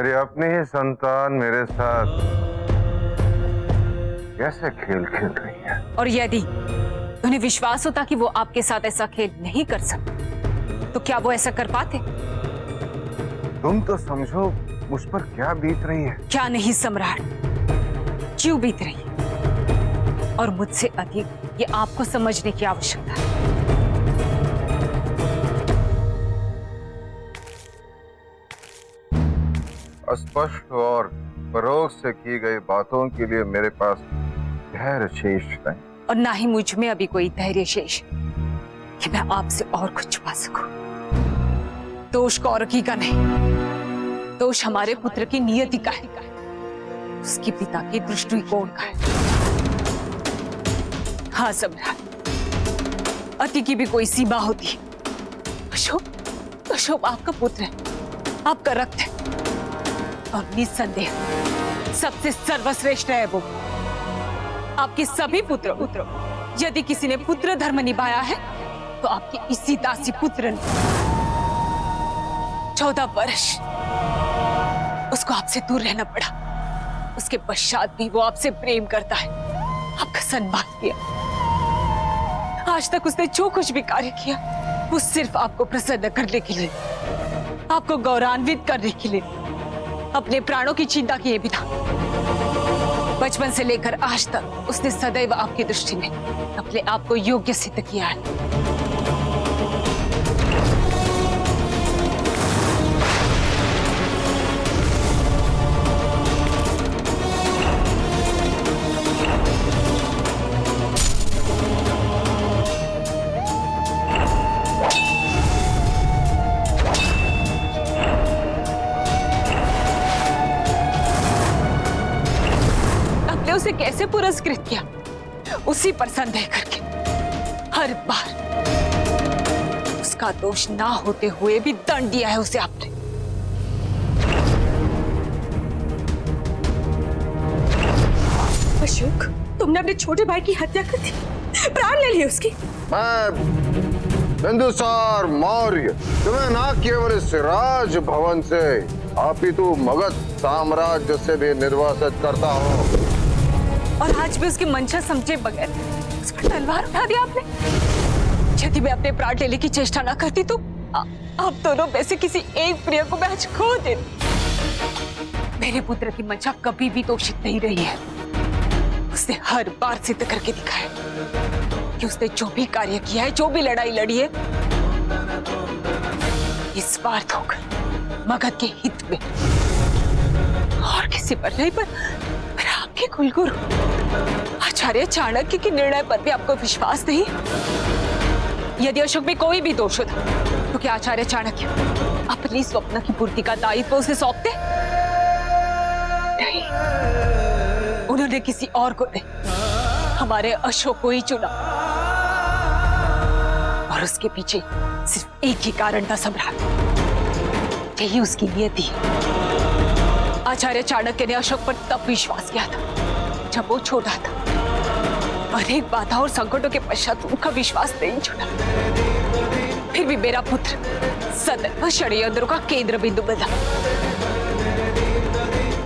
मेरी अपनी ही संतान मेरे साथ कैसे खेल खेल रही है। और यदि उन्हें विश्वास होता कि वो आपके साथ ऐसा खेल नहीं कर सकते, तो क्या वो ऐसा कर पाते? तुम तो समझो मुझ पर क्या बीत रही है। क्या नहीं सम्राट, क्यों बीत रही है, और मुझसे अधिक ये आपको समझने की आवश्यकता है। स्पष्ट और परोक्ष से की गई बातों के लिए मेरे पास धैर्य शेष नहीं, और ना ही मुझ में अभी कोई धैर्य शेष कि मैं आपसे और कुछ छुपा सकूं। दोष कौरकी का नहीं, दोष हमारे पुत्र की नियति का है, उसके पिता के दृष्टिकोण का है। हाँ सम्राट, अति की भी कोई सीमा होती है। अशोक आपका पुत्र है, आपका रक्त है, और निस्संदेह सबसे सर्वश्रेष्ठ है वो। आपके सभी पुत्र यदि किसी ने पुत्र धर्म निभाया है तो आपके इसी दासी पुत्र ने 14 वर्ष उसको आपसे दूर रहना पड़ा। उसके पश्चात भी वो आपसे प्रेम करता है, आपका सम्मान किया। आज तक उसने जो कुछ भी कार्य किया वो सिर्फ आपको प्रसन्न करने के लिए, आपको गौरवान्वित करने के लिए, अपने प्राणों की चिंता किए बिना। बचपन से लेकर आज तक उसने सदैव आपकी दृष्टि में अपने आप को योग्य सिद्ध किया है। उसे कैसे पुरस्कृत किया, उसी पर संदेह करके हर बार उसका दोष ना होते हुए भी दंड दिया है उसे आपने। अशोक, तुमने अपने छोटे भाई की हत्या कर दी, प्राण ले लिए उसकी। बिंदुसार मौर्य, तुम्हें ना केवल इस राज भवन से अपितु मगध साम्राज्य से भी निर्वासित करता हूँ। और आज भी उसकी मंशा समझे बगैर उस पर तलवार उठा दिया आपने। यदि मैं अपने प्राण लेने की चेष्टा ना करती तो आप दोनों में से किसी एक प्रिय को मैं आज खो देती। मेरे पुत्र की मंशा कभी भी दोषित नहीं रही है। उसने हर बार सिद्ध करके दिखाया कि उसने जो भी कार्य किया है, जो भी लड़ाई लड़ी है, इस स्वार्थ होकर मगध के हित में, और किसी पर नहीं, पर आपके कुलगुरु आचार्य चाणक्य के निर्णय पर भी आपको विश्वास नहीं? यदि अशोक में कोई भी दोष होता तो क्या आचार्य चाणक्य अपनी स्वप्न की पूर्ति का दायित्व उसे सौंपते? नहीं, उन्होंने किसी और को नहीं, हमारे अशोक को ही चुना। और उसके पीछे सिर्फ एक ही कारण था सम्राट, यही उसकी नियति है। आचार्य चाणक्य ने अशोक पर तब विश्वास किया था जब वो छोटा था। अनेक बाधा और संकटों के पश्चात उनका विश्वास नहीं छूटा। फिर भी मेरा पुत्र सदैव षड्यंत्रों का केंद्र बिंदु बना।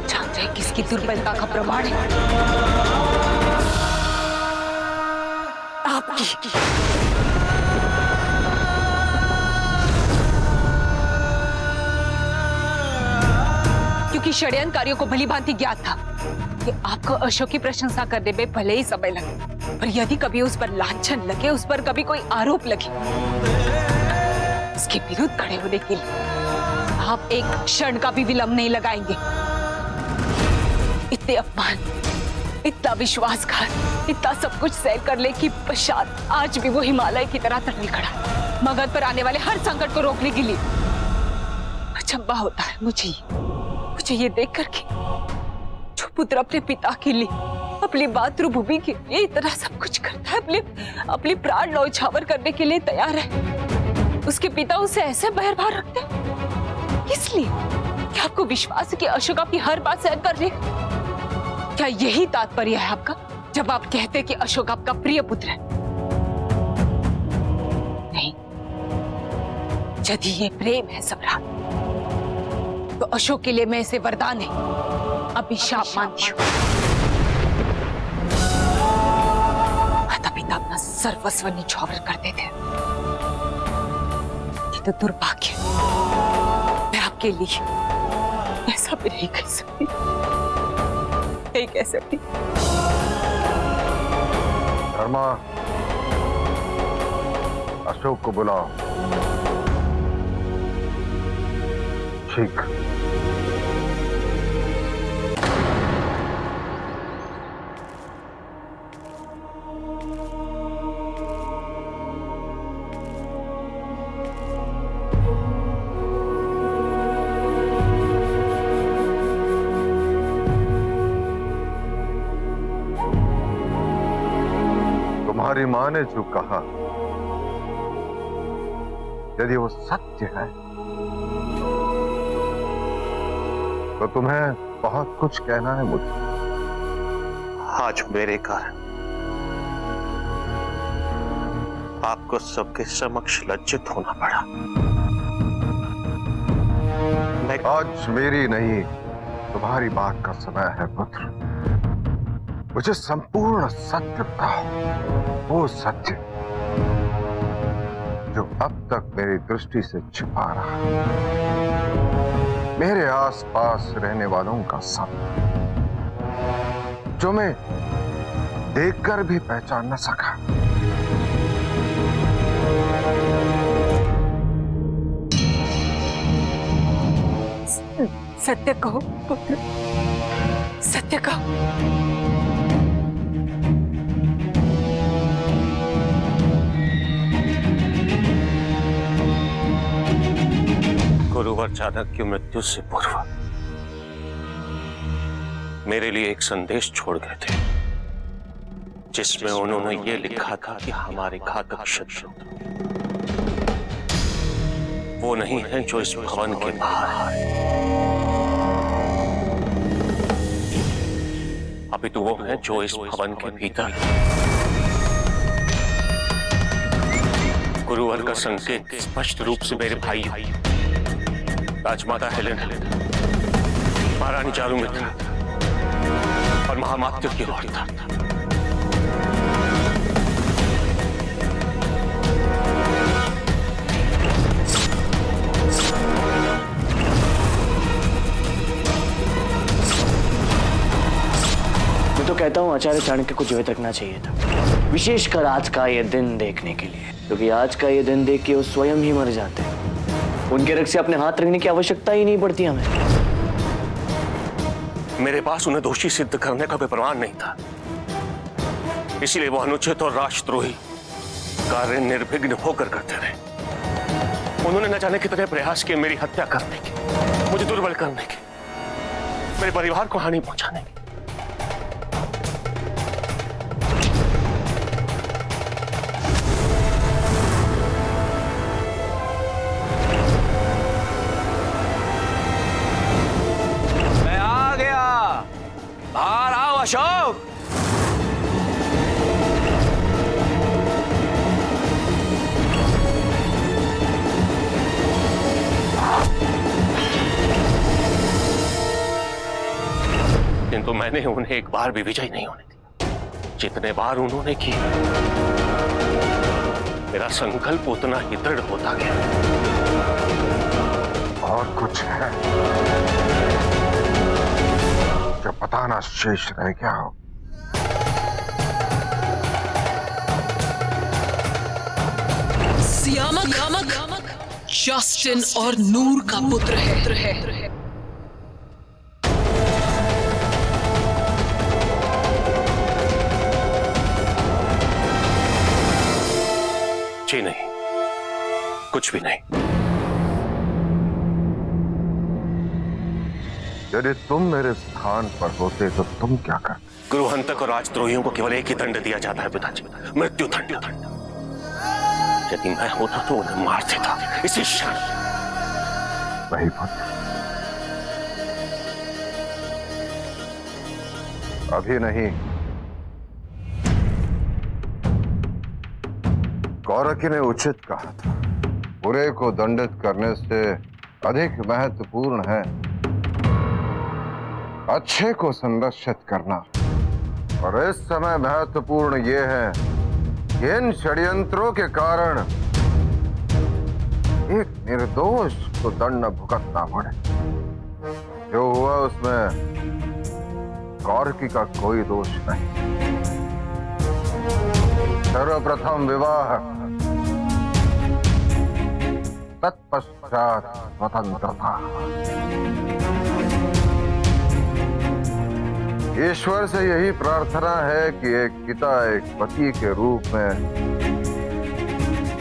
जानते हैं किसकी दुर्बलता का प्रमाण है? आपकी। क्योंकि षड्यंत्रकारियों को भली भांति ज्ञात था कि आपको अशोक की प्रशंसा करने में भले ही समय लगे, पर यदि कभी उस पर लांछन लगे, उस पर कभी कोई आरोप लगे, उसके विरुद्ध खड़े होने के लिए आप एक क्षण का भी विलंब नहीं लगाएंगे। इतने अपमान, इतना विश्वासघात, इतना सब कुछ सहन करने की पश्चात आज भी वो हिमालय की तरह टल खड़ा है, मगध पर आने वाले हर संकट को रोकने के लिए। अचंभा होता है मुझे ये देख करके, जो पुत्र अपने पिता के लिए, अपनी मातृभूमि के लिए इतना सब कुछ करता है, अपने प्राण न्यौछावर करने के लिए तैयार है, उसके पिता उसे ऐसे बहरबार रखते हैं। किस लिए? क्या आपको विश्वास है कि अशोक आपकी हर बात सहन कर ले? क्या यही तात्पर्य है आपका जब आप कहते कि अशोक आपका प्रिय पुत्र है? नहीं, यदि ये प्रेम है सम्राट, तो तो अशोक के लिए मैं इसे वरदान है, अभिशाप मानती हूँ। माता पिता अपना सर्वस्व निछावर करते थे, ये तो दुर्भाग्य। मैं आपके लिए ऐसा भी नहीं कह सकती, नहीं कह सकती। धर्मा, अशोक को बुलाओ। ठीक। तुम्हारी मां ने जो कहा, यदि वो सत्य है तो तुम्हें बहुत कुछ कहना है मुझे। आज मेरे कारण आपको सबके समक्ष लज्जित होना पड़ा। आज मेरी नहीं, तुम्हारी बात का समय है पुत्र। मुझे संपूर्ण सत्य बताओ, वो सत्य जो अब तक मेरी दृष्टि से छिपा रहा, मेरे आसपास रहने वालों का सत्य जो मैं देखकर भी पहचान न सका। सत्य कहो पुत्र, सत्य कहो। गुरुवर चाणक्य की मृत्यु से पूर्व मेरे लिए एक संदेश छोड़ गए थे, जिसमें उन्होंने ये लिखा था कि हमारे घातक शत्रु वो नहीं है जो इस भवन के बाहर है, अपितु वो है जो इस भवन के भीतर। गुरुवर का संकेत स्पष्ट रूप से मेरे भाई राजमाता हेलेन, महारानी चारुमित्र और महामात्य की ओर था। मैं तो कहता हूं आचार्य चाणक्य को जीवित रखना चाहिए था, विशेषकर आज का ये दिन देखने के लिए, क्योंकि आज का ये दिन देख के वो स्वयं ही मर जाते हैं। उनके रक्त से अपने हाथ रखने की आवश्यकता ही नहीं पड़ती हमें। मेरे पास उन्हें दोषी सिद्ध करने का भी प्रमाण नहीं था, इसीलिए वो अनुचित और राष्ट्रद्रोही कार्य निर्विघ्न होकर करते रहे। उन्होंने न जाने कितने प्रयास किए मेरी हत्या करने के, मुझे दुर्बल करने के, मेरे परिवार को हानि पहुंचाने की। बाहर आओ अशोक। किंतु मैंने उन्हें एक बार भी विजय नहीं होने दी। जितने बार उन्होंने की, मेरा संकल्प उतना ही दृढ़ होता गया। और कुछ है जो बताना शेष रह गया हो? सियामक जस्टिन और नूर का पुत्र है। जी नहीं, कुछ भी नहीं। यदि तुम मेरे स्थान पर होते तो तुम क्या करते? गुरुहंतक और राजद्रोहियों को केवल एक ही दंड दिया जाता है पिताजी, मृत्यु दंड। यदि मैं होता तो उन्हें मार देता इसी क्षण। वही पुत्र, अभी नहीं। कौरकी ने उचित कहा था, बुरे को दंडित करने से अधिक महत्वपूर्ण है अच्छे को संरक्षित करना। और इस समय महत्वपूर्ण ये है कि इन षड्यंत्रों के कारण एक निर्दोष को दंड भुगतना पड़े। जो हुआ उसमें कौरकी का कोई दोष नहीं। सर्वप्रथम विवाह, तत्पश्चात स्वतंत्रता। ईश्वर से यही प्रार्थना है कि एक पिता एक पति के रूप में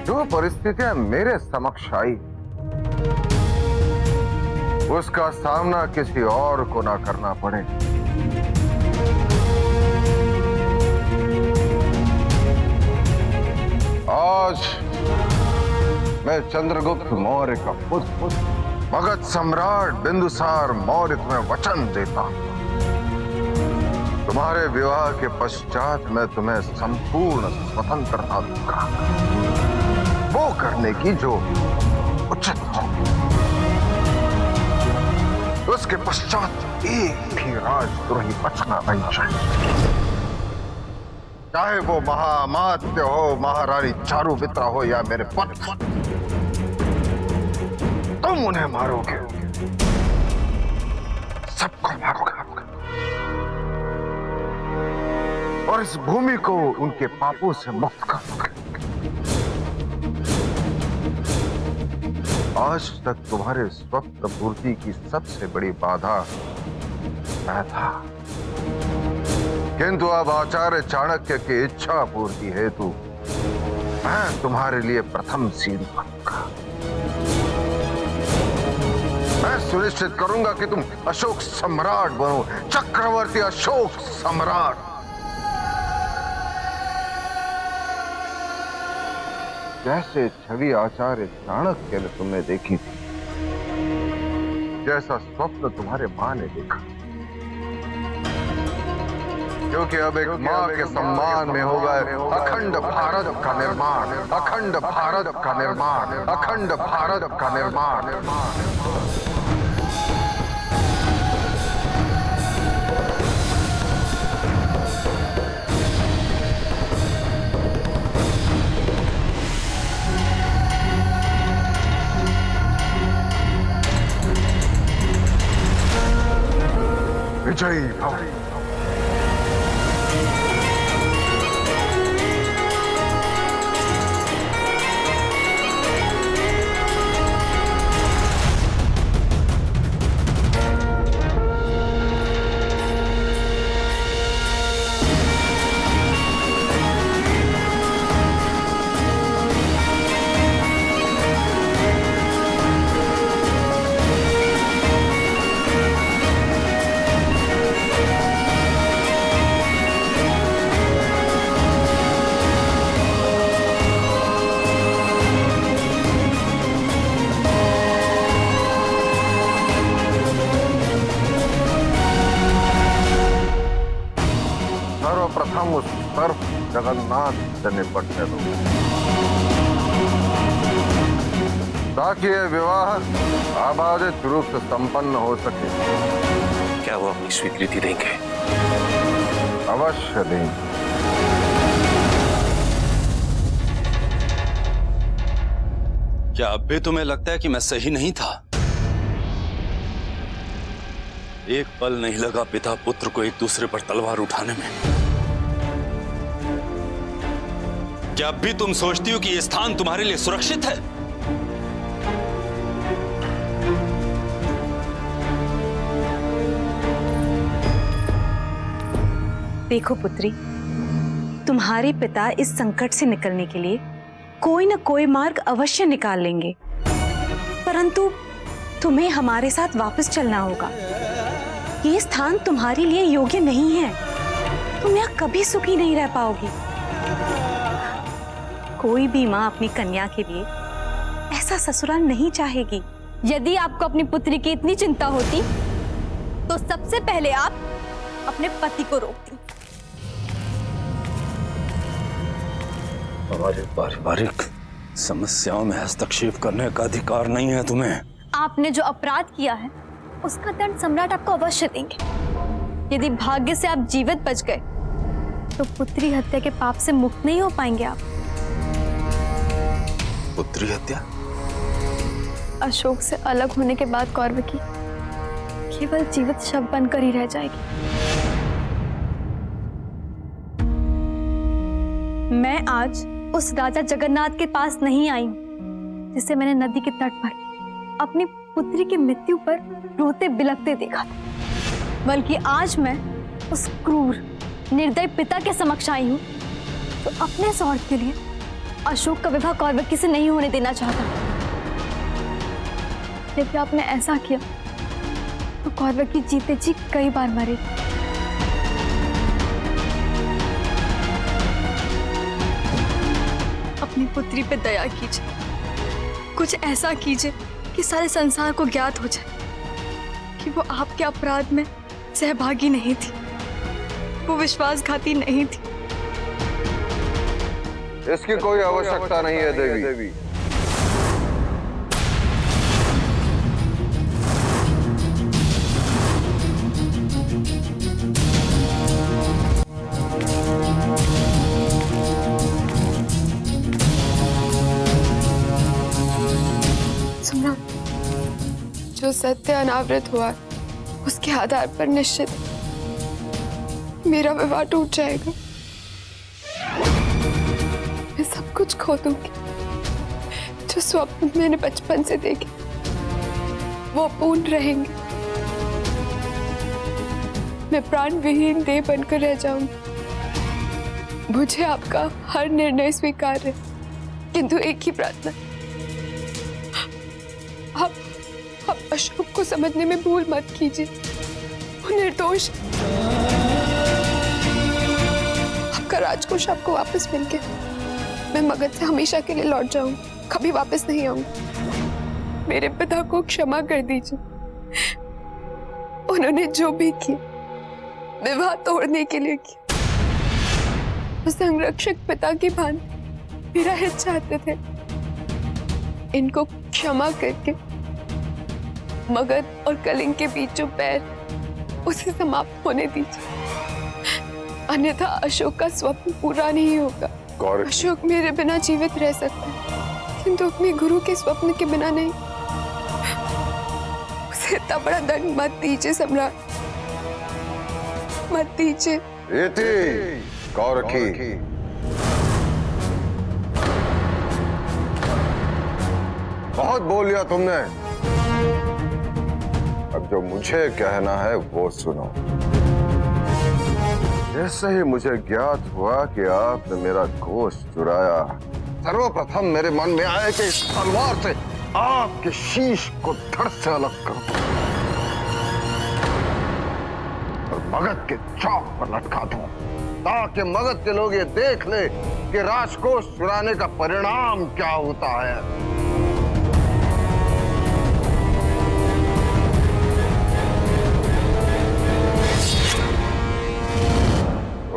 जो परिस्थितियां मेरे समक्ष आई उसका सामना किसी और को ना करना पड़े। आज मैं चंद्रगुप्त मौर्य का पुत्र मगध सम्राट बिंदुसार मौर्य तुम्हें वचन देता हूं। तुम्हारे विवाह के पश्चात मैं तुम्हें संपूर्ण स्वतंत्रता दूंगा, वो करने की जो उचित हो। उसके पश्चात एक भी राजद्रोही बचना नहीं चाहिए, चाहे वो महामात्य हो, महारानी चारुमित्रा हो या मेरे पुत्र। तुम उन्हें मारोगे, सबको मारोगे और इस भूमि को उनके पापों से मुक्त कर दोगे। आज तक तुम्हारे स्वप्न पूर्ति की सबसे बड़ी बाधा मैं था, किंतु अब आचार्य चाणक्य की इच्छा पूर्ति हेतु मैं तुम्हारे लिए प्रथम सीढ़ी बनूंगा। मैं सुनिश्चित करूंगा कि तुम अशोक सम्राट बनो, चक्रवर्ती अशोक सम्राट। जैसे छवि आचार्य चाणक्य ने तुमने देखी थी, जैसा स्वप्न तुम्हारे मां ने देखा, क्योंकि अब एक मां के सम्मान में होगा अखंड भारत का निर्माण, अखंड भारत का निर्माण, अखंड भारत का निर्माण। विजयी भव। सर्वप्रथम उस सर्प जगन्नाथ से निपटने दो, ताकि यह विवाह आबादित रूप से संपन्न हो सके। क्या वो अपनी स्वीकृति देंगे? अवश्य देंगे। क्या अब भी तुम्हें लगता है कि मैं सही नहीं था? एक पल नहीं लगा पिता पुत्र को एक दूसरे पर तलवार उठाने में। क्या अब भी तुम सोचती हो कि यह स्थान तुम्हारे लिए सुरक्षित है? देखो पुत्री, तुम्हारे पिता इस संकट से निकलने के लिए कोई न कोई मार्ग अवश्य निकाल लेंगे, परंतु तुम्हें हमारे साथ वापस चलना होगा। ये स्थान तुम्हारे लिए योग्य नहीं है, तुम यहाँ कभी सुखी नहीं रह पाओगी। कोई भी माँ अपनी कन्या के लिए ऐसा ससुराल नहीं चाहेगी। यदि आपको अपनी पुत्री की इतनी चिंता होती तो सबसे पहले आप अपने पति को रोकती। हमारे पारिवारिक समस्याओं में हस्तक्षेप करने का अधिकार नहीं है तुम्हें। आपने जो अपराध किया है उसका दंड सम्राट आपको अवश्य देंगे। यदि भाग्य से आप जीवित बच गए तो पुत्री हत्या के पाप से मुक्त नहीं हो पाएंगे आप। पुत्री हत्या? अशोक से अलग होने के बाद कौरवकी केवल जीवित शव बनकर ही रह जाएगी। मैं आज उस राजा जगन्नाथ के पास नहीं आई हूं जिसे मैंने नदी के तट पर अपनी पुत्री की मृत्यु पर रोते बिलखते देखा था, बल्कि आज मैं उस क्रूर निर्दयी पिता के समक्ष आई हूं तो अपने स्वार्थ के लिए अशोक का विवाह कौरवकी से नहीं होने देना चाहता। यदि आपने ऐसा किया तो कौरवकी जीते जी कई बार मरेगी। अपनी पुत्री पे दया कीजिए, कुछ ऐसा कीजिए कि सारे संसार को ज्ञात हो जाए कि वो आपके अपराध में सहभागी नहीं थी, वो विश्वासघाती नहीं थी। इसकी कोई आवश्यकता नहीं है देवी। जो सत्य अनावृत हुआ उसके आधार पर निश्चित मेरा विवाह टूट जाएगा। मैं सब कुछ खो दूंगी। जो स्वप्न मैंने बचपन से देखे वो अपूर्ण रहेंगे। मैं प्राण विहीन देह बनकर रह जाऊंगी। मुझे आपका हर निर्णय स्वीकार है, किंतु एक ही प्रार्थना, आप अशोक को समझने में भूल मत कीजिए। वो निर्दोष। आपका राजकोष आपको वापस मिल गया। मैं मगध से हमेशा के लिए लौट जाऊं, कभी वापस नहीं आऊंगी। मेरे पिता को क्षमा कर दीजिए। उन्होंने जो भी किया विवाह तोड़ने के लिए किया। वो संरक्षक पिता की भांति मेरा हित चाहते थे। इनको क्षमा करके मगध और कलिंग के बीच जो पैर उसे समाप्त होने दीजिए, अन्यथा अशोक का स्वप्न पूरा नहीं होगा। अशोक मेरे बिना जीवित रह सकता है, किंतु अपने गुरु के स्वप्न के बिना नहीं। उसे इतना बड़ा दंड मत दीजिए सम्राट, मत दीजिए। कौरकी, बहुत बोल लिया तुमने। अब जो मुझे कहना है वो सुनो। जैसे ही मुझे ज्ञात हुआ कि आपने मेरा गोश्त चुराया, सर्वप्रथम मेरे मन में आया कि इस तलवार से आपके शीश को धड़ से अलग कर दूं और मगध के चौक पर लटका दूं, ताकि मगध के लोग ये देख ले कि राजकोष चुराने का परिणाम क्या होता है।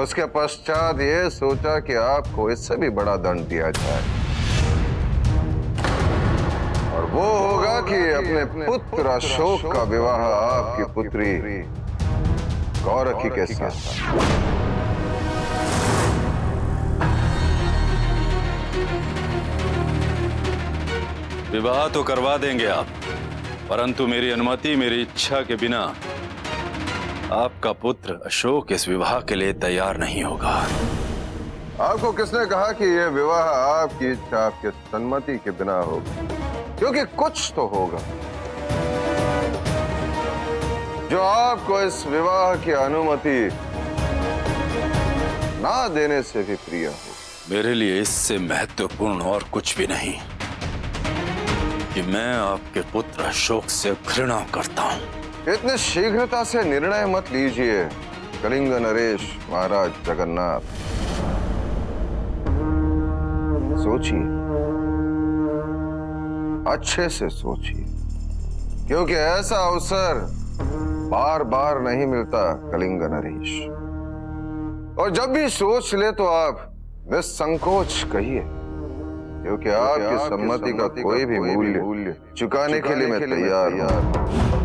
उसके पश्चात ये सोचा कि आपको इससे भी बड़ा दंड दिया जाए, और वो होगा कि अपने पुत्र अशोक का विवाह आपकी पुत्री कौरकी के साथ। विवाह तो करवा देंगे आप, परंतु मेरी अनुमति, मेरी इच्छा के बिना आपका पुत्र अशोक इस विवाह के लिए तैयार नहीं होगा। आपको किसने कहा कि यह विवाह आपकी इच्छा, आपके सम्मति के बिना होगा? क्योंकि कुछ तो होगा जो आपको इस विवाह की अनुमति ना देने से भी प्रिय हो। मेरे लिए इससे महत्वपूर्ण और कुछ भी नहीं कि मैं आपके पुत्र अशोक से घृणा करता हूं। इतने शीघ्रता से निर्णय मत लीजिए कलिंग नरेश महाराज जगन्नाथ। सोचिए, अच्छे से सोचिए, क्योंकि ऐसा अवसर बार बार नहीं मिलता कलिंग नरेश। और जब भी सोच ले तो आप निसंकोच कहिए, क्योंकि आपकी सम्मति का कोई भी मूल्य चुकाने के लिए मैं तैयार हूं।